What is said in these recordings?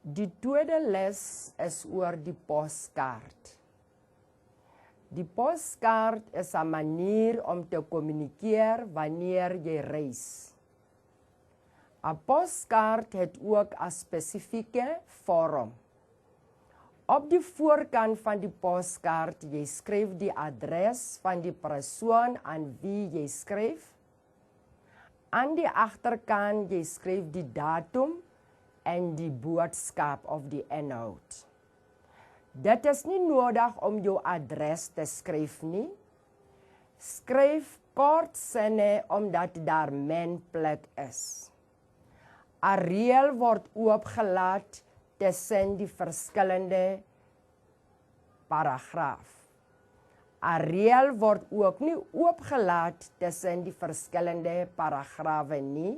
Die tweede les is oor die postkaart. Die postkaart is 'n manier om te kommunikeer wanneer jy reis. 'n Postkaart het ook 'n spesifieke vorm. Op die voorkant van die postkaart jy skryf die adres van die persoon aan wie jy skryf. Aan die agterkant jy skryf die datum en die boodskap of die inhoud. Dit is nie nodig om jou adres te skryf nie. Skryf kort sinne omdat daar min plek is. 'n Reël word oopgelaat tussen die verskillende paragraaf. 'n Reël word ook nie oopgelaat tussen die verskillende paragrawe nie,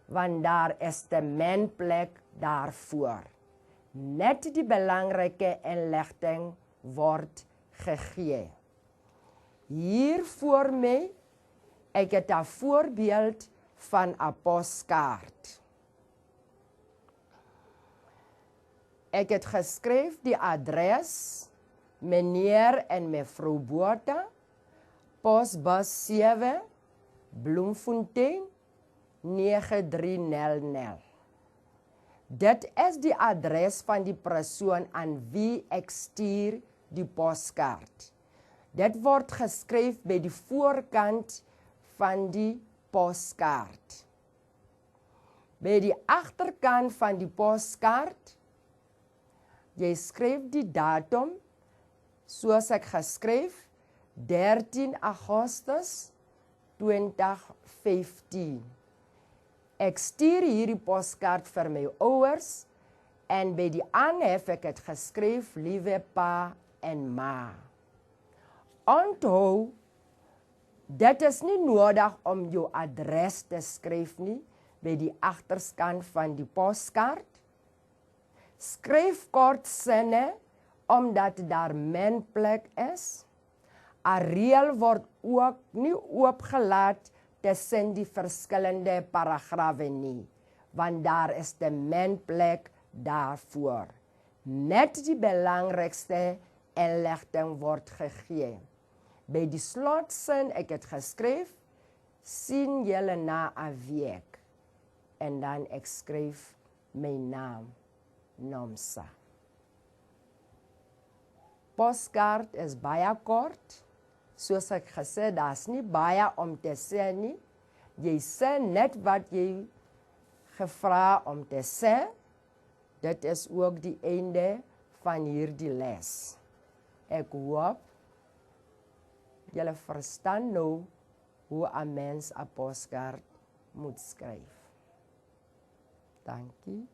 want daar is te min plek daarvoor. Net die belangrike inligting word gegee. Hier voor my, ek het 'n voorbeeld van 'n postkaart. Ek het geskryf die adres, meneer en mevrou Botha, posbus 7, Bloemfontein, 9300. Dit is die adres van die persoon aan wie ek stuur die postkaart. Dit word geskryf by die voorkant van die postkaart. By die agterkant van die postkaart, jy skryf die datum, soos ek geskryf, 13 Augustus 2015. Ek stuur hierdie postkaart vir my ouers en by die aanhef ek het geskryf liewe pa en ma. Onthou, dit is nie nodig om jou adres te skryf nie by die agterkant van die postkaart. Skryf kort sinne omdat daar min plek is. 'n Reël word ook nie oopgelaat tussen die verskillende paragrawe nie, want daar is te min plek daarvoor. Net die belangrikste inligting word gegee. By die slotsin ek het geskryf, sien julle na 'n week. En dan ek skryf my naam, Nomsa. Postkaart is baie kort. Soos ek gesê, daar's nie baie om te sê nie. Jy sê net wat jy gevra om te sê. Dit is ook die einde van hierdie les. Ek hoop julle verstaan nou hoe 'n mens 'n postkaart moet skryf. Dankie.